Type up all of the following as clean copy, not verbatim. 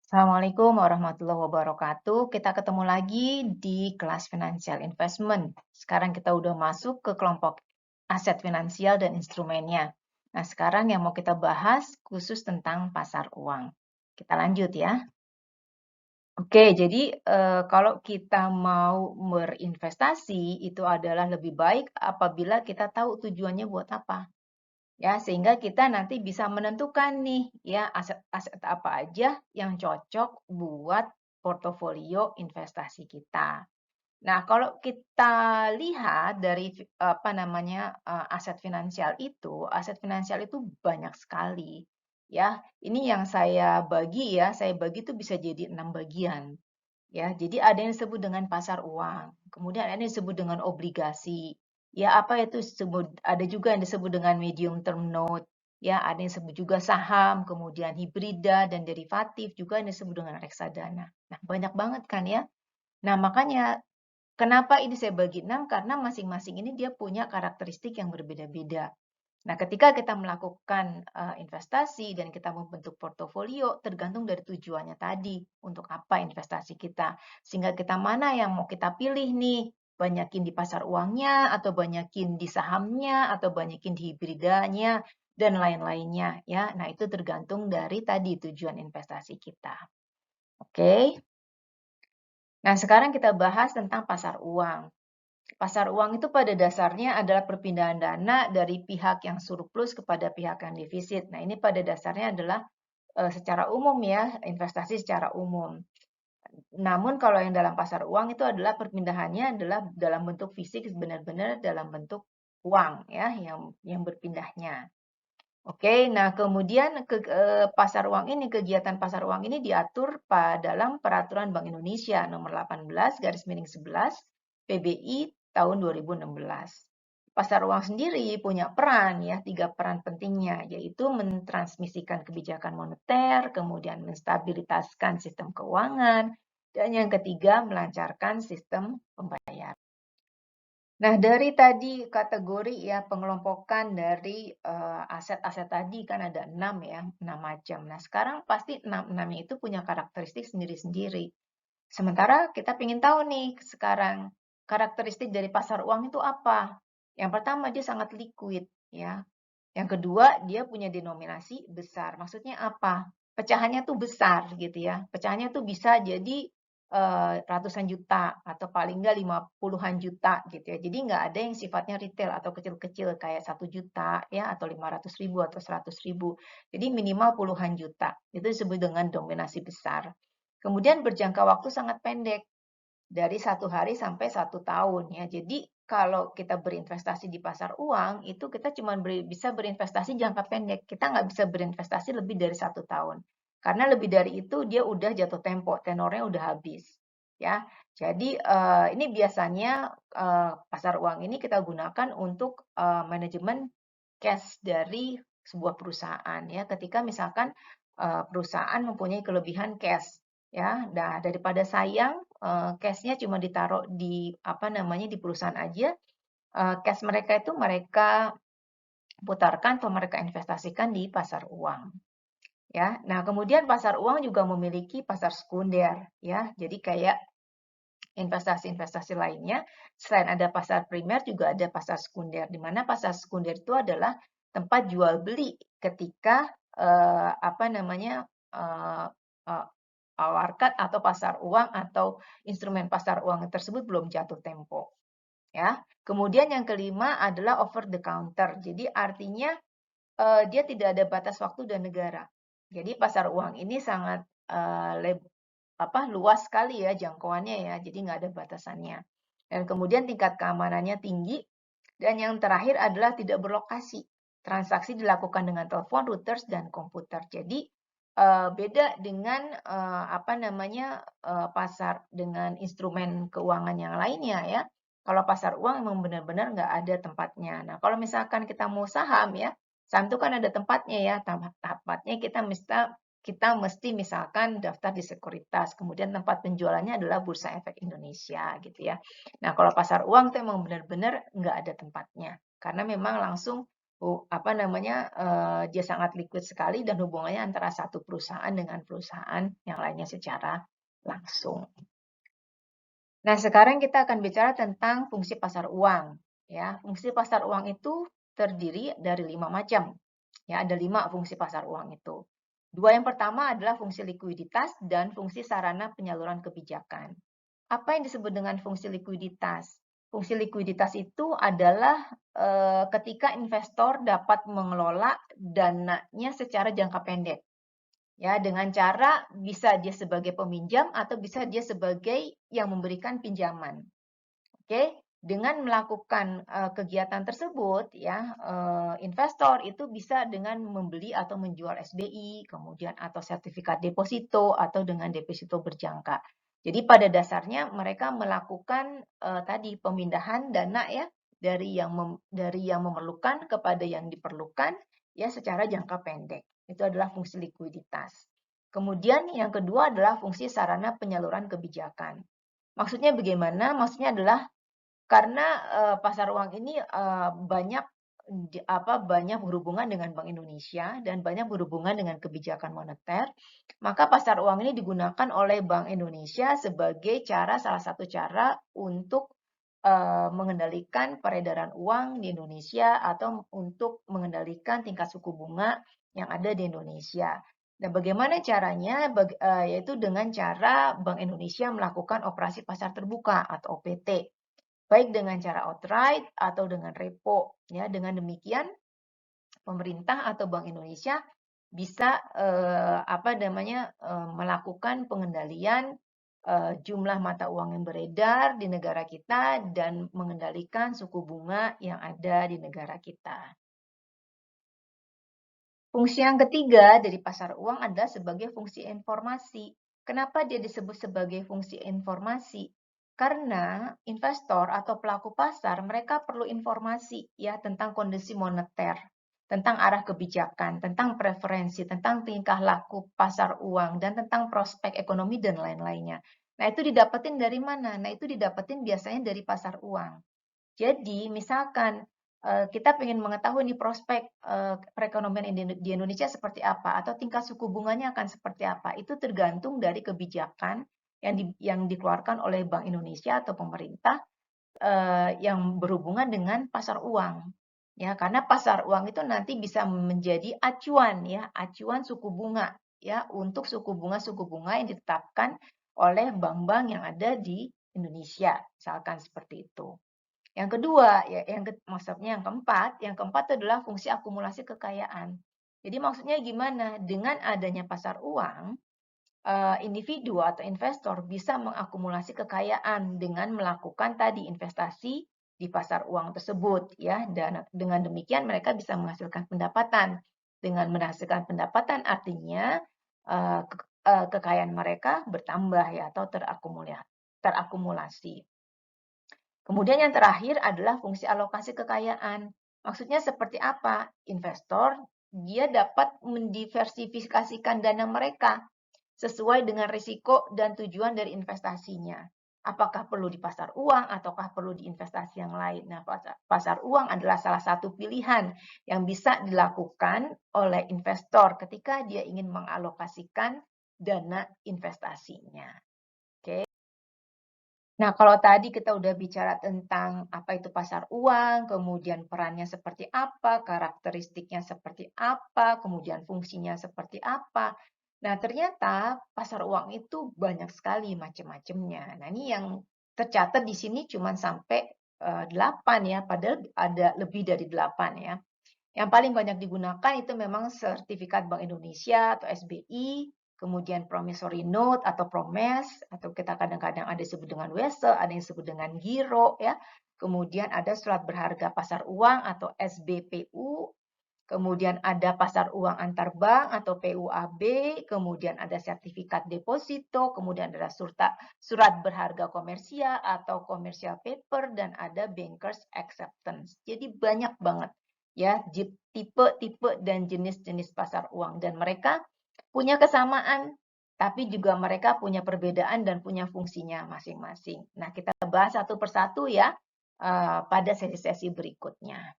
Assalamualaikum warahmatullahi wabarakatuh. Kita ketemu lagi di kelas Financial Investment. Sekarang kita udah masuk ke kelompok aset finansial dan instrumennya. Nah, sekarang yang mau kita bahas khusus tentang pasar uang. Kita lanjut ya. Oke, jadi kalau kita mau berinvestasi itu adalah lebih baik apabila kita tahu tujuannya buat apa. Ya, sehingga kita nanti bisa menentukan nih ya aset-aset apa aja yang cocok buat portofolio investasi kita. Nah, kalau kita lihat dari apa namanya aset finansial itu banyak sekali ya. Ini yang saya bagi itu bisa jadi 6 bagian. Ya, jadi ada yang disebut dengan pasar uang, kemudian ada yang disebut dengan obligasi. Ya, apa itu disebut ada juga yang disebut dengan medium term note, ya, ada yang disebut juga saham, kemudian hibrida dan derivatif juga yang disebut dengan reksadana. Nah, banyak banget kan ya. Nah, makanya kenapa ini saya bagi 6 karena masing-masing ini dia punya karakteristik yang berbeda-beda. Nah, ketika kita melakukan investasi dan kita membentuk portofolio, tergantung dari tujuannya tadi, untuk apa investasi kita. Sehingga kita mana yang mau kita pilih nih, banyakin di pasar uangnya, atau banyakin di sahamnya, atau banyakin di hibridanya, dan lain-lainnya. Ya, nah itu tergantung dari tadi tujuan investasi kita. Oke. Nah, sekarang kita bahas tentang pasar uang. Pasar uang itu pada dasarnya adalah perpindahan dana dari pihak yang surplus kepada pihak yang defisit. Nah, ini pada dasarnya adalah secara umum ya, investasi secara umum. Namun kalau yang dalam pasar uang itu adalah perpindahannya adalah dalam bentuk fisik, benar-benar dalam bentuk uang ya, yang berpindahnya. Oke, nah kemudian pasar uang ini, kegiatan pasar uang ini diatur dalam Peraturan Bank Indonesia nomor 18/11 PBI tahun 2016. Pasar uang sendiri punya peran ya, 3 peran pentingnya, yaitu mentransmisikan kebijakan moneter, kemudian menstabilitaskan sistem keuangan, dan yang ketiga melancarkan sistem pembayaran. Nah, dari tadi kategori ya pengelompokan dari aset-aset tadi kan ada 6 ya, 6 macam. Nah, sekarang pasti 6-6-nya itu punya karakteristik sendiri-sendiri. Sementara kita ingin tahu nih sekarang karakteristik dari pasar uang itu apa? Yang pertama dia sangat liquid ya. Yang kedua dia punya denominasi besar. Maksudnya apa? Pecahannya tuh besar gitu ya. Pecahannya tuh bisa jadi ratusan juta atau paling enggak 50-an juta gitu ya. Jadi nggak ada yang sifatnya retail atau kecil-kecil kayak 1 juta ya atau 500.000 atau 100.000. Jadi minimal puluhan juta. Itu disebut dengan dominasi besar. Kemudian berjangka waktu sangat pendek dari 1 hari sampai 1 tahun ya. Jadi kalau kita berinvestasi di pasar uang itu kita cuma bisa berinvestasi jangka pendek. Kita nggak bisa berinvestasi lebih dari 1 tahun. Karena lebih dari itu dia udah jatuh tempo, tenornya udah habis. Ya, jadi ini biasanya pasar uang ini kita gunakan untuk manajemen cash dari sebuah perusahaan ya. Ketika misalkan perusahaan mempunyai kelebihan cash ya, nah daripada sayang cash-nya cuma ditaruh di apa namanya di perusahaan aja, cash mereka itu mereka putarkan atau mereka investasikan di pasar uang. Ya, nah kemudian pasar uang juga memiliki pasar sekunder ya. Jadi kayak investasi-investasi lainnya, selain ada pasar primer juga ada pasar sekunder, di mana pasar sekunder itu adalah tempat jual beli ketika apa namanya market atau pasar uang atau instrumen pasar uang tersebut belum jatuh tempo. Ya, kemudian yang kelima adalah over the counter. Jadi artinya dia tidak ada batas waktu dan negara. Jadi pasar uang ini sangat luas sekali ya jangkauannya ya, jadi nggak ada batasannya. Dan kemudian tingkat keamanannya tinggi. Dan yang terakhir adalah tidak berlokasi. Transaksi dilakukan dengan telepon, routers, dan komputer. Jadi beda dengan pasar dengan instrumen keuangan yang lainnya ya. Kalau pasar uang memang benar-benar nggak ada tempatnya. Nah, kalau misalkan kita mau saham ya, saham itu kan ada tempatnya ya. Tempatnya kita mesti misalkan daftar di sekuritas, kemudian tempat penjualannya adalah Bursa Efek Indonesia gitu ya. Nah, kalau pasar uang itu memang benar-benar nggak ada tempatnya, karena memang langsung dia sangat liquid sekali dan hubungannya antara satu perusahaan dengan perusahaan yang lainnya secara langsung. Nah, sekarang kita akan bicara tentang fungsi pasar uang. Ya, fungsi pasar uang itu terdiri dari 5 macam. Ya, ada 5 fungsi pasar uang itu. 2 yang pertama adalah fungsi likuiditas dan fungsi sarana penyaluran kebijakan. Apa yang disebut dengan fungsi likuiditas? Fungsi likuiditas itu adalah ketika investor dapat mengelola dananya secara jangka pendek. Ya, dengan cara bisa dia sebagai peminjam atau bisa dia sebagai yang memberikan pinjaman. Oke, dengan melakukan kegiatan tersebut ya, investor itu bisa dengan membeli atau menjual SBI, kemudian atau sertifikat deposito atau dengan deposito berjangka. Jadi pada dasarnya mereka melakukan tadi pemindahan dana ya dari yang memerlukan kepada yang diperlukan ya secara jangka pendek. Itu adalah fungsi likuiditas. Kemudian yang kedua adalah fungsi sarana penyaluran kebijakan. Maksudnya bagaimana? Maksudnya adalah karena pasar uang ini banyak berhubungan dengan Bank Indonesia dan banyak berhubungan dengan kebijakan moneter, maka pasar uang ini digunakan oleh Bank Indonesia sebagai salah satu cara untuk mengendalikan peredaran uang di Indonesia atau untuk mengendalikan tingkat suku bunga yang ada di Indonesia. Nah, bagaimana caranya? Yaitu dengan cara Bank Indonesia melakukan operasi pasar terbuka atau OPT, baik dengan cara outright atau dengan repo. Ya, dengan demikian pemerintah atau Bank Indonesia bisa melakukan pengendalian jumlah mata uang yang beredar di negara kita dan mengendalikan suku bunga yang ada di negara kita. Fungsi yang ketiga dari pasar uang adalah sebagai fungsi informasi. Kenapa dia disebut sebagai fungsi informasi? Karena investor atau pelaku pasar mereka perlu informasi ya tentang kondisi moneter, tentang arah kebijakan, tentang preferensi, tentang tingkah laku pasar uang dan tentang prospek ekonomi dan lain-lainnya. Nah, itu didapetin dari mana? Nah, itu didapetin biasanya dari pasar uang. Jadi, misalkan kita ingin mengetahui nih prospek perekonomian di Indonesia seperti apa atau tingkat suku bunganya akan seperti apa. Itu tergantung dari kebijakan yang dikeluarkan oleh Bank Indonesia atau pemerintah yang berhubungan dengan pasar uang. Ya, karena pasar uang itu nanti bisa menjadi acuan ya, acuan suku bunga ya untuk suku bunga yang ditetapkan oleh bank-bank yang ada di Indonesia, misalkan seperti itu. Yang kedua, ya, maksudnya yang keempat adalah fungsi akumulasi kekayaan. Jadi maksudnya gimana? Dengan adanya pasar uang, individu atau investor bisa mengakumulasi kekayaan dengan melakukan tadi investasi di pasar uang tersebut, ya. Dan dengan demikian mereka bisa menghasilkan pendapatan. Dengan menghasilkan pendapatan artinya kekayaan mereka bertambah ya atau terakumulasi. Kemudian yang terakhir adalah fungsi alokasi kekayaan. Maksudnya seperti apa? Investor, dia dapat mendiversifikasikan dana mereka sesuai dengan risiko dan tujuan dari investasinya. Apakah perlu di pasar uang ataukah perlu di investasi yang lain? Nah, pasar uang adalah salah satu pilihan yang bisa dilakukan oleh investor ketika dia ingin mengalokasikan dana investasinya. Oke. Nah, kalau tadi kita udah bicara tentang apa itu pasar uang, kemudian perannya seperti apa, karakteristiknya seperti apa, kemudian fungsinya seperti apa. Nah, ternyata pasar uang itu banyak sekali macam-macamnya. Nah, ini yang tercatat di sini cuma sampai 8 ya, padahal ada lebih dari 8 ya. Yang paling banyak digunakan itu memang sertifikat Bank Indonesia atau SBI, kemudian promissory note atau promes, atau kita kadang-kadang ada disebut dengan wesel, ada yang disebut dengan giro, ya. Kemudian ada surat berharga pasar uang atau SBPU, kemudian ada pasar uang antar bank atau PUAB, kemudian ada sertifikat deposito, kemudian ada surat berharga komersial atau commercial paper, dan ada bankers acceptance. Jadi banyak banget ya tipe-tipe dan jenis-jenis pasar uang, dan mereka punya kesamaan tapi juga mereka punya perbedaan dan punya fungsinya masing-masing. Nah, kita bahas satu persatu ya pada sesi-sesi berikutnya.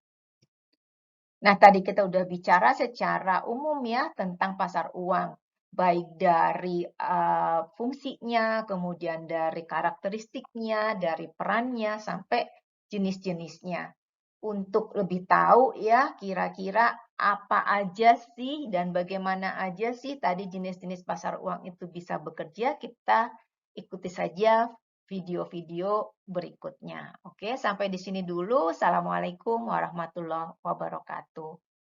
Nah, tadi kita udah bicara secara umum ya tentang pasar uang, baik dari fungsinya, kemudian dari karakteristiknya, dari perannya, sampai jenis-jenisnya. Untuk lebih tahu ya kira-kira apa aja sih dan bagaimana aja sih tadi jenis-jenis pasar uang itu bisa bekerja, kita ikuti saja video-video berikutnya. Oke, sampai di sini dulu. Assalamualaikum warahmatullahi wabarakatuh.